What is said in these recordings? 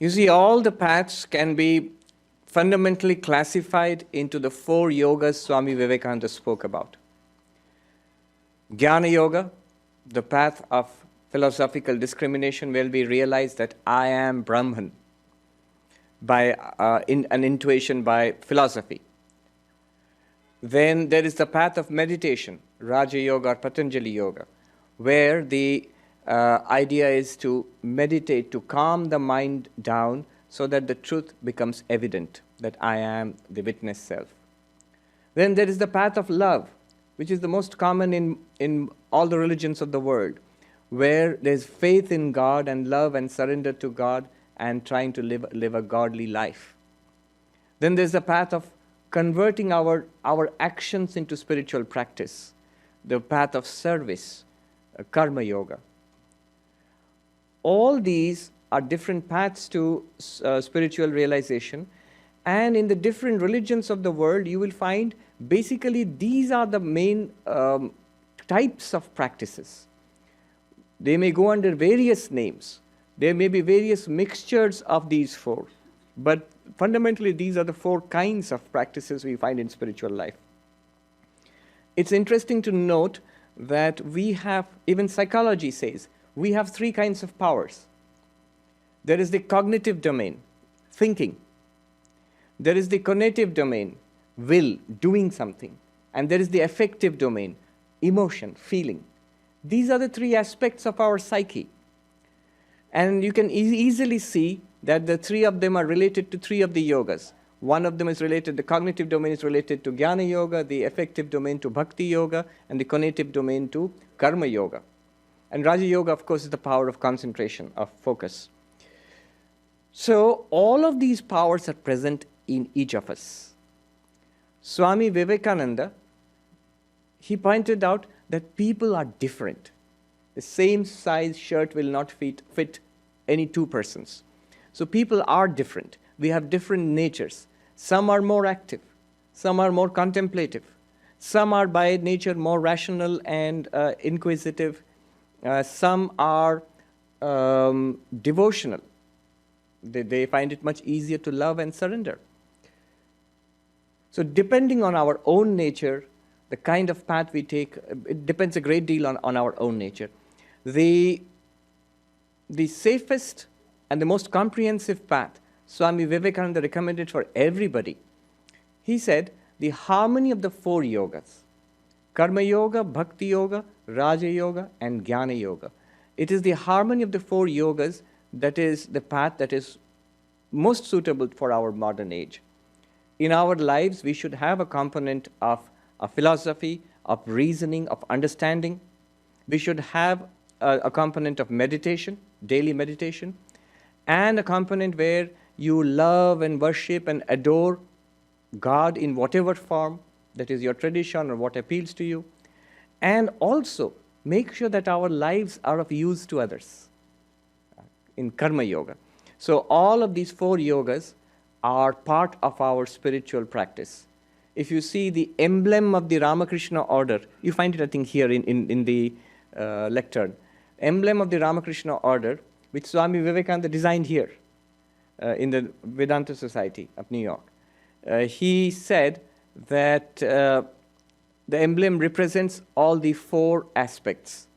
You see, all the paths can be fundamentally classified into the 4 yogas Swami Vivekananda spoke about. Jnana Yoga, the path of philosophical discrimination, where we realize that I am Brahman by an intuition by philosophy. Then there is the path of meditation, Raja Yoga or Patanjali Yoga, where the idea is to meditate, to calm the mind down so that the truth becomes evident, that I am the witness self. Then there is the path of love, which is the most common in all the religions of the world, where there's faith in God and love and surrender to God and trying to live a godly life. Then there's the path of converting our actions into spiritual practice, the path of service, karma yoga. All these are different paths to spiritual realization, and in the different religions of the world, you will find basically these are the main types of practices. They may go under various names. There may be various mixtures of these 4, but fundamentally these are the 4 kinds of practices we find in spiritual life. It's interesting to note that we have, even psychology says, we have 3 kinds of powers. There is the cognitive domain, thinking. There is the cognitive domain, will, doing something. And there is the affective domain, emotion, feeling. These are the 3 aspects of our psyche. And you can easily see that the 3 of them are related to 3 of the yogas. One of them is related, the cognitive domain is related to Jnana Yoga, the affective domain to Bhakti Yoga, and the cognitive domain to Karma Yoga. And Raja Yoga, of course, is the power of concentration, of focus. So all of these powers are present in each of us. Swami Vivekananda, he pointed out that people are different. The same size shirt will not fit any 2 persons. So people are different. We have different natures. Some are more active. Some are more contemplative. Some are by nature more rational and inquisitive. Some are devotional. They find it much easier to love and surrender. So depending on our own nature, the kind of path we take, it depends a great deal on our own nature. The safest and the most comprehensive path Swami Vivekananda recommended for everybody, he said, the harmony of the 4 yogas, Karma Yoga, Bhakti Yoga, Raja Yoga, and Jnana Yoga. It is the harmony of the 4 yogas that is the path that is most suitable for our modern age. In our lives, we should have a component of philosophy, of reasoning, of understanding. We should have a component of meditation, daily meditation, and a component where you love and worship and adore God in whatever form, that is your tradition or what appeals to you. And also make sure that our lives are of use to others in Karma Yoga. So all of these 4 yogas are part of our spiritual practice. If you see the emblem of the Ramakrishna order, you find it, I think, here in the lectern. Emblem of the Ramakrishna order, which Swami Vivekananda designed here in the Vedanta Society of New York. He said that the emblem represents all the 4 aspects.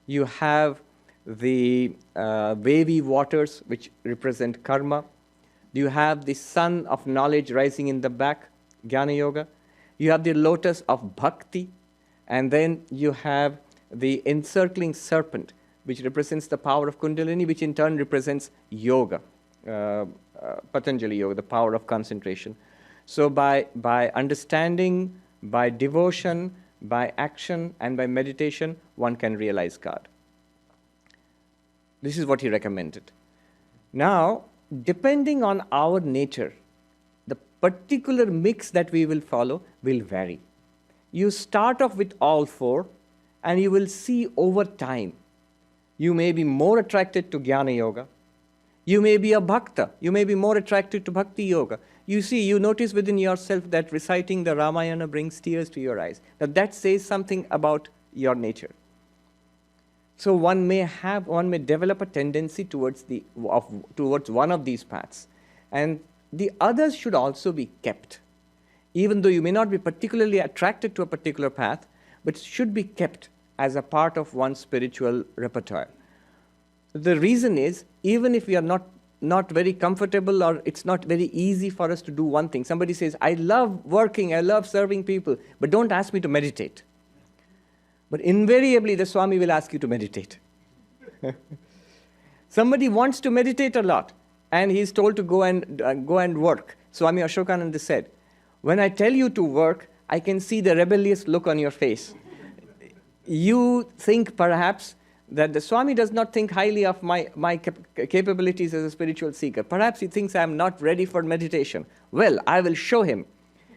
You have the wavy waters, which represent karma. You have the sun of knowledge rising in the back, Jnana Yoga. You have the lotus of bhakti. And then you have the encircling serpent, which represents the power of Kundalini, which in turn represents yoga, Patanjali Yoga, the power of concentration. So by understanding, by devotion, by action, and by meditation, one can realize God. This is what he recommended. Now, depending on our nature, the particular mix that we will follow will vary. You start off with all 4, and you will see over time, you may be more attracted to Jnana Yoga. You may be a bhakta. You may be more attracted to Bhakti Yoga. You see, you notice within yourself that reciting the Ramayana brings tears to your eyes. Now that says something about your nature. So one may develop a tendency towards one of these paths, and the others should also be kept. Even though you may not be particularly attracted to a particular path, but should be kept as a part of one's spiritual repertoire. The reason is, even if we are not very comfortable, or it's not very easy for us to do one thing. Somebody says, I love working, I love serving people, but don't ask me to meditate. But invariably, the Swami will ask you to meditate. Somebody wants to meditate a lot, and he's told to go and work. Swami Ashokananda said, when I tell you to work, I can see the rebellious look on your face. You think perhaps that the Swami does not think highly of my capabilities as a spiritual seeker. Perhaps he thinks I am not ready for meditation. Well, I will show him.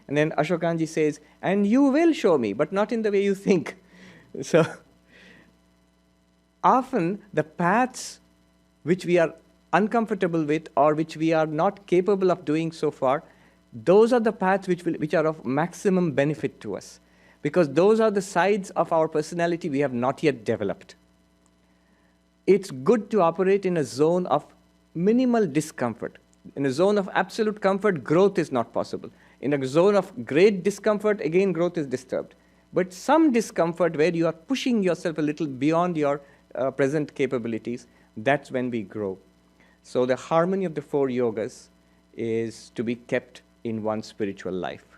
And then Ashokanji says, and you will show me, but not in the way you think. So, often the paths which we are uncomfortable with, or which we are not capable of doing so far, those are the paths which are of maximum benefit to us, because those are the sides of our personality we have not yet developed. It's good to operate in a zone of minimal discomfort. In a zone of absolute comfort, growth is not possible. In a zone of great discomfort, again, growth is disturbed. But some discomfort where you are pushing yourself a little beyond your present capabilities, that's when we grow. So the harmony of the 4 yogas is to be kept in one's spiritual life.